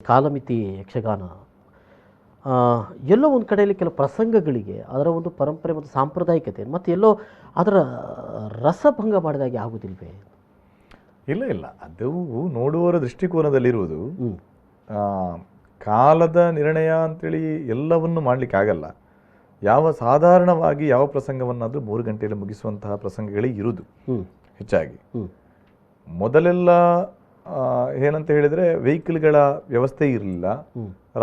ಕಾಲಮಿತಿ ಯಕ್ಷಗಾನ ಎಲ್ಲೋ ಒಂದು ಕಡೆಯಲ್ಲಿ ಕೆಲವು ಪ್ರಸಂಗಗಳಿಗೆ ಅದರ ಒಂದು ಪರಂಪರೆ ಮತ್ತು ಸಾಂಪ್ರದಾಯಿಕತೆ ಮತ್ತು ಎಲ್ಲೋ ಅದರ ರಸಭಂಗ ಮಾಡಿದಾಗೆ ಆಗುವುದಿಲ್ವೇ? ಇಲ್ಲ ಇಲ್ಲ, ಅದು ನೋಡುವವರ ದೃಷ್ಟಿಕೋನದಲ್ಲಿರುವುದು. ಕಾಲದ ನಿರ್ಣಯ ಅಂತೇಳಿ ಎಲ್ಲವನ್ನು ಮಾಡಲಿಕ್ಕೆ ಆಗಲ್ಲ. ಯಾವ ಸಾಧಾರಣವಾಗಿ ಯಾವ ಪ್ರಸಂಗವನ್ನಾದರೂ 3 ಗಂಟೆಯಲ್ಲಿ ಮುಗಿಸುವಂತಹ ಪ್ರಸಂಗಗಳೇ ಇರುವುದು ಹೆಚ್ಚಾಗಿ. ಮೊದಲೆಲ್ಲ ಏನಂತ ಹೇಳಿದರೆ ವೆಹಿಕಲ್ಗಳ ವ್ಯವಸ್ಥೆ ಇರಲಿಲ್ಲ,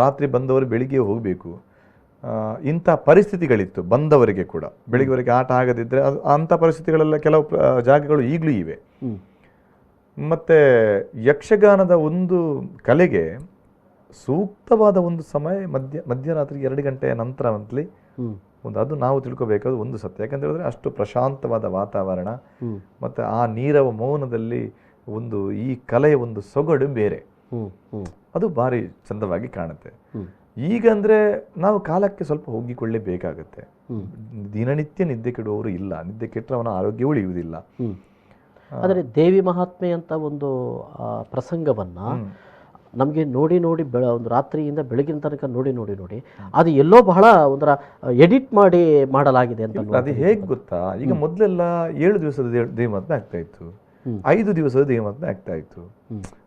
ರಾತ್ರಿ ಬಂದವರು ಬೆಳಿಗ್ಗೆ ಹೋಗಬೇಕು, ಇಂಥ ಪರಿಸ್ಥಿತಿಗಳಿತ್ತು. ಬಂದವರಿಗೆ ಕೂಡ ಬೆಳಿಗ್ಗೆವರೆಗೆ ಆಟ ಆಗದಿದ್ದರೆ ಅಂಥ ಪರಿಸ್ಥಿತಿಗಳೆಲ್ಲ ಕೆಲವು ಜಾಗಗಳು ಈಗಲೂ ಇವೆ. ಮತ್ತು ಯಕ್ಷಗಾನದ ಒಂದು ಕಲೆಗೆ ಸೂಕ್ತವಾದ ಒಂದು ಸಮಯ ಮಧ್ಯರಾತ್ರಿ 2 ಗಂಟೆಯ ನಂತರ ಅಂತಲೇ ಅದು ನಾವು ತಿಳ್ಕೋಬೇಕಾದ ಒಂದು ಸತ್ಯ. ಯಾಕಂತ ಹೇಳಿದ್ರೆ ಅಷ್ಟು ಪ್ರಶಾಂತವಾದ ವಾತಾವರಣ ಮತ್ತು ಆ ನೀರವ ಮೌನದಲ್ಲಿ ಒಂದು ಈ ಕಲೆಯ ಒಂದು ಸೊಗಡು ಬೇರೆ, ಅದು ಭಾರಿ ಚಂದವಾಗಿ ಕಾಣುತ್ತೆ. ಈಗಂದ್ರೆ ನಾವು ಕಾಲಕ್ಕೆ ಸ್ವಲ್ಪ ಹೋಗಿಕೊಳ್ಳೇಬೇಕಾಗತ್ತೆ. ದಿನನಿತ್ಯ ನಿದ್ದೆ ಕೆಡುವವರು ಇಲ್ಲ, ನಿದ್ದೆ ಕೆಟ್ಟರೆ ಅವನ ಆರೋಗ್ಯ ಉಳಿಯುವುದಿಲ್ಲ. ಆದರೆ ದೇವಿ ಮಹಾತ್ಮೆ ಅಂತ ಒಂದು ಪ್ರಸಂಗವನ್ನು ನಮಗೆ ನೋಡಿ ಒಂದು ರಾತ್ರಿಯಿಂದ ಬೆಳಗಿನ ತನಕ ನೋಡಿ ಅದು ಎಲ್ಲೋ ಬಹಳ ಒಂಥರ ಎಡಿಟ್ ಮಾಡಲಾಗಿದೆ ಅಂತ. ಅದು ಹೇಗೆ ಗೊತ್ತಾ, ಈಗ ಮೊದಲೆಲ್ಲ 7 ದಿವಸದ ದೇವಿ ಮಹಾತ್ಮೆ ಆಗ್ತಾ ಇತ್ತು, 5 ದಿವಸದ ದೇವಿ ಮಹಾತ್ಮೆ ಆಗ್ತಾ ಇತ್ತು.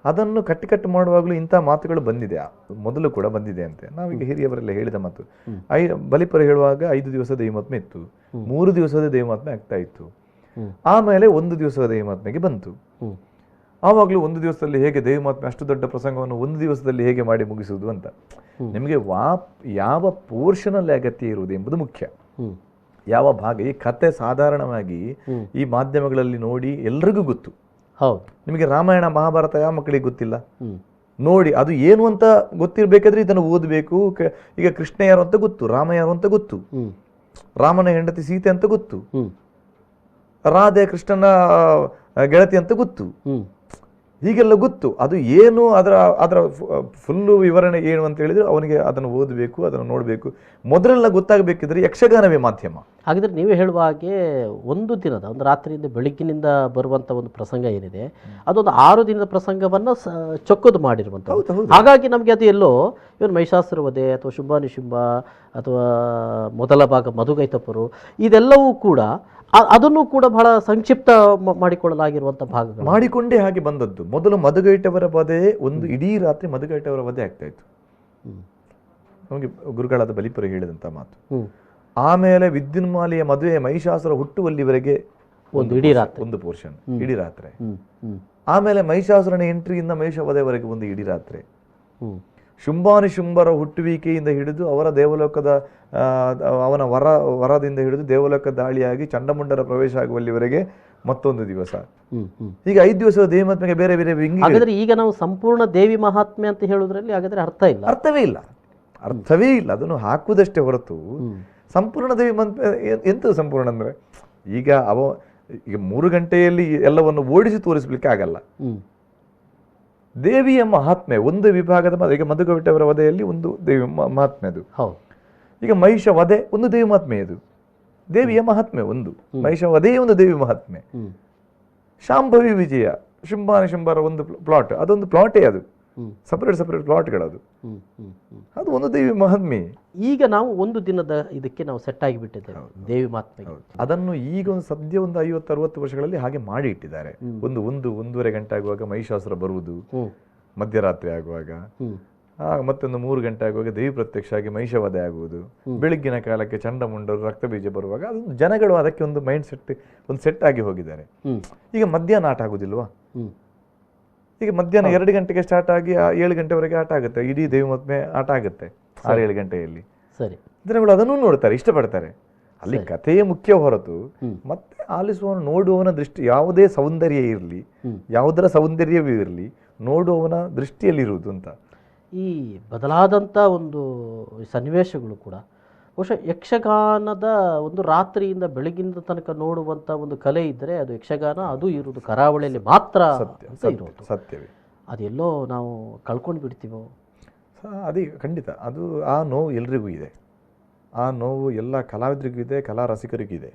ಅದನ್ನು ಕಟ್ಟಿ ಮಾಡುವಾಗಲೂ ಇಂಥ ಮಾತುಗಳು ಬಂದಿದೆ, ಮೊದಲು ಕೂಡ ಬಂದಿದೆ ಅಂತೆ. ನಾವೀಗ ಹಿರಿಯವರೆಲ್ಲ ಹೇಳಿದ ಮಾತು, ಬಲಿಪರ ಹೇಳುವಾಗ 5 ದಿವಸದ ದೇವಿ ಮಹಾತ್ಮೆ ಇತ್ತು, 3 ದಿವಸದ ದೇವಿ ಮಹಾತ್ಮೆ ಆಗ್ತಾ ಇತ್ತು. ಆಮೇಲೆ 1 ದಿವಸದ ದೇವಿ ಮಹಾತ್ಮೆಗೆ ಬಂತು. ಆವಾಗಲೂ 1 ದಿವಸದಲ್ಲಿ ಹೇಗೆ ದೇವಿ ಮಹಾತ್ಮೆ ಅಷ್ಟು ದೊಡ್ಡ ಪ್ರಸಂಗವನ್ನು 1 ದಿವಸದಲ್ಲಿ ಹೇಗೆ ಮಾಡಿ ಮುಗಿಸುವುದು ಅಂತ. ನಿಮಗೆ ಯಾವ ಪೋರ್ಷನಲ್ಲಿ ಅಗತ್ಯ ಇರುವುದು ಎಂಬುದು ಮುಖ್ಯ, ಯಾವ ಭಾಗ. ಈ ಕತೆ ಸಾಧಾರಣವಾಗಿ ಈ ಮಾಧ್ಯಮಗಳಲ್ಲಿ ನೋಡಿ ಎಲ್ರಿಗೂ ಗೊತ್ತು. ಹೌದು, ನಿಮಗೆ ರಾಮಾಯಣ ಮಹಾಭಾರತ ಯಾವ ಮಕ್ಕಳಿಗೆ ಗೊತ್ತಿಲ್ಲ? ನೋಡಿ, ಅದು ಏನು ಅಂತ ಗೊತ್ತಿರಬೇಕಾದ್ರೆ ಇದನ್ನು ಓದಬೇಕು. ಈಗ ಕೃಷ್ಣ ಯಾರು ಅಂತ ಗೊತ್ತು, ರಾಮ ಯಾರು ಅಂತ ಗೊತ್ತು, ರಾಮನ ಹೆಂಡತಿ ಸೀತೆ ಅಂತ ಗೊತ್ತು, ರಾಧೆ ಕೃಷ್ಣನ ಗೆಳತಿ ಅಂತ ಗೊತ್ತು, ಹೀಗೆಲ್ಲ ಗೊತ್ತು. ಅದು ಏನು ಅದರ ಫುಲ್ಲು ವಿವರಣೆ ಏನು ಅಂತ ಹೇಳಿದ್ರೆ ಅವನಿಗೆ ಅದನ್ನು ಓದಬೇಕು, ಅದನ್ನು ನೋಡಬೇಕು. ಮೊದಲೆಲ್ಲ ಗೊತ್ತಾಗಬೇಕಿದ್ರೆ ಯಕ್ಷಗಾನವೇ ಮಾಧ್ಯಮ. ಹಾಗಿದ್ರೆ ನೀವೇ ಹೇಳುವ ಹಾಗೆ ಒಂದು ರಾತ್ರಿಯಿಂದ ಬೆಳಗ್ಗಿನಿಂದ ಬರುವಂಥ ಒಂದು ಪ್ರಸಂಗ ಏನಿದೆ ಅದೊಂದು 6 ದಿನದ ಪ್ರಸಂಗವನ್ನು ಚೊಕ್ಕದು ಮಾಡಿರುವಂಥದ್ದು. ಹಾಗಾಗಿ ನಮಗೆ ಅದು ಎಲ್ಲೋ ಇವನು ಮಹಿಷಾಸುರ ವಧೆ ಅಥವಾ ಶುಂಭಾನಿಶುಂಭ ಅಥವಾ ಮೊದಲ ಭಾಗ ಮಧುಗೈತಪರು ಇದೆಲ್ಲವೂ ಕೂಡ ಅದನ್ನು ಕೂಡ ಬಹಳ ಸಂಕ್ಷಿಪ್ತ ಮಾಡಿಕೊಳ್ಳಲಾಗಿರುವಂಥ ಭಾಗಗಳು ಮಾಡಿಕೊಂಡೇ ಹಾಗೆ ಬಂದದ್ದು. ಮೊದಲು ಮಧುಗೈಟವರ ವಧೆ ಒಂದು ಇಡೀ ರಾತ್ರಿ ಮಧುಗೈಟವರ ವಧೆ ಆಗ್ತಾ ಇತ್ತು, ನಮಗೆ ಗುರುಗಳಾದ ಬಲಿಪುರ ಹೇಳಿದಂಥ ಮಾತು. ಆಮೇಲೆ ವಿದ್ಯುನ್ಮಾಲಿಯ ಮದುವೆ ಮಹಿಷಾಸುರ ಹುಟ್ಟುವಲ್ಲಿವರೆಗೆ ಒಂದು ಇಡೀ ರಾತ್ರಿ, ಒಂದು ಪೋರ್ಷನ್ ಇಡೀ ರಾತ್ರಿ. ಆಮೇಲೆ ಮಹಿಷಾಸುರನ ಎಂಟ್ರಿಯಿಂದ ಮಹಿಷ ವಧೆವರೆಗೆ ಒಂದು ಇಡೀ ರಾತ್ರಿ. ಶುಂಭಾನಿಶುಂಭರ ಹುಟ್ಟುವಿಕೆಯಿಂದ ಹಿಡಿದು ಅವರ ದೇವಲೋಕದ ಅವನ ವರದಿಂದ ಹಿಡಿದು ದೇವಲೋಕ ದಾಳಿಯಾಗಿ ಚಂಡಮುಂಡರ ಪ್ರವೇಶ ಆಗುವಲ್ಲಿವರೆಗೆ ಮತ್ತೊಂದು ದಿವಸ. ಈಗ 5 ದಿವಸದ ದೇವಿ ಮಹಾತ್ಮೆಗೆ ಬೇರೆ ಬೇರೆ. ಹಾಗಾದ್ರೆ ಈಗ ನಾವು ಸಂಪೂರ್ಣ ದೇವಿ ಮಹಾತ್ಮೆ ಅಂತ ಹೇಳುವುದರಲ್ಲಿ ಹಾಗಾದ್ರೆ ಅರ್ಥವೇ ಇಲ್ಲ. ಅದನ್ನು ಹಾಕುವುದಷ್ಟೇ ಹೊರತು ಸಂಪೂರ್ಣ ದೇವಿ ಮಹಾತ್ಮೆ ಎಂತ ಸಂಪೂರ್ಣ ಅಂದ್ರೆ ಈಗ 3 ಗಂಟೆಯಲ್ಲಿ ಎಲ್ಲವನ್ನು ಓಡಿಸಿ ತೋರಿಸ್ಲಿಕ್ಕೆ ಆಗಲ್ಲ. ದೇವಿಯ ಮಹಾತ್ಮೆ ಒಂದು ವಿಭಾಗದ ಈಗ ಮಧುಗೈಟವರ ವಧೆಯಲ್ಲಿ ಒಂದು ದೇವಿ ಮಹಾತ್ಮೆ ಅದು. ಈಗ ಮಹಿಷ ವಧೆ ಒಂದು ದೇವಿ ಮಹಾತ್ಮೆ, ಅದು ದೇವಿಯ ಮಹಾತ್ಮೆ ಒಂದು. ಮಹಿಷ ವಧೆ ಒಂದು ದೇವಿ ಮಹಾತ್ಮೆ. ಶಾಂಭವಿ ವಿಜಯ ಶುಂಭಾನಿಶುಂಭರ ಒಂದು ಪ್ಲಾಟ್, ಅದೊಂದು ಪ್ಲಾಟೇ, ಅದು ಸಪರೇಟ್ ಪ್ಲಾಟ್ಗಳದು, ಅದು ಒಂದು ದೇವಿ ಮಹಾತ್ಮೆ. ಈಗ ನಾವು ಒಂದು ದಿನದ ಇದಕ್ಕೆ ನಾವು ಸೆಟ್ ಆಗಿಬಿಟ್ಟಿದ್ದೇವೆ ದೇವಿ ಮಹಾತ್ಮೆ. ಅದನ್ನು ಈಗ ಸದ್ಯ ಒಂದು 50-60 ವರ್ಷಗಳಲ್ಲಿ ಹಾಗೆ ಮಾಡಿ ಇಟ್ಟಿದ್ದಾರೆ. 1-1.5 ಗಂಟೆ ಆಗುವಾಗ ಮಹಿಷಾಸುರ ಬರುವುದು, ಮಧ್ಯರಾತ್ರಿ ಆಗುವಾಗ, ಮತ್ತೊಂದು 3 ಗಂಟೆ ಆಗುವಾಗ ದೇವಿ ಪ್ರತ್ಯಕ್ಷ ಆಗಿ ಮಹಿಷವಧೆ ಆಗುವುದು, ಬೆಳಗ್ಗಿನ ಕಾಲಕ್ಕೆ ಚಂಡಮುಂಡರು ರಕ್ತ ಬೀಜ ಬರುವಾಗ ಅದೊಂದು ಜನಗಳು ಅದಕ್ಕೆ ಒಂದು ಮೈಂಡ್ ಸೆಟ್ ಆಗಿ ಹೋಗಿದ್ದಾರೆ. ಈಗ ಮಧ್ಯಾಹ್ನ ಆಟ ಆಗುದಿಲ್ವಾ? ಈಗ ಮಧ್ಯಾಹ್ನ 2 ಗಂಟೆಗೆ ಸ್ಟಾರ್ಟ್ ಆಗಿ 7 ಗಂಟೆವರೆಗೆ ಆಟ ಆಗುತ್ತೆ, ಇಡೀ ದೇವಿ ಮಹಾತ್ಮೆ ಆಟ ಆಗುತ್ತೆ 6-7 ಗಂಟೆಯಲ್ಲಿ. ಸರಿ, ಜನಗಳು ಅದನ್ನು ನೋಡ್ತಾರೆ, ಇಷ್ಟಪಡ್ತಾರೆ. ಅಲ್ಲಿ ಕಥೆಯೇ ಮುಖ್ಯ ಹೊರತು ಮತ್ತೆ ಆಲಿಸುವವನು ನೋಡುವವನ ದೃಷ್ಟಿ, ಯಾವುದೇ ಸೌಂದರ್ಯ ಇರಲಿ, ಯಾವುದರ ಸೌಂದರ್ಯವೂ ಇರಲಿ, ನೋಡುವವನ ದೃಷ್ಟಿಯಲ್ಲಿರುವುದು ಅಂತ. ಈ ಬದಲಾದಂಥ ಒಂದು ಸನ್ನಿವೇಶಗಳು ಕೂಡ ಬಹುಶಃ ಯಕ್ಷಗಾನದ ಒಂದು ರಾತ್ರಿಯಿಂದ ಬೆಳಗಿನ ತನಕ ನೋಡುವಂಥ ಒಂದು ಕಲೆ ಇದ್ದರೆ ಅದು ಯಕ್ಷಗಾನ, ಅದು ಇರುವುದು ಕರಾವಳಿಯಲ್ಲಿ ಮಾತ್ರ ಇರೋದು. ಸತ್ಯವೇ. ಅದೆಲ್ಲೋ ನಾವು ಕಳ್ಕೊಂಡು ಬಿಡ್ತೀವೋ? ಅದೇ ಖಂಡಿತ. ಅದು ಆ ನೋವು ಎಲ್ರಿಗೂ ಇದೆ, ಆ ನೋವು ಎಲ್ಲ ಕಲಾವಿದರಿಗೂ ಇದೆ, ಕಲಾ ರಸಿಕರಿಗೂ ಇದೆ.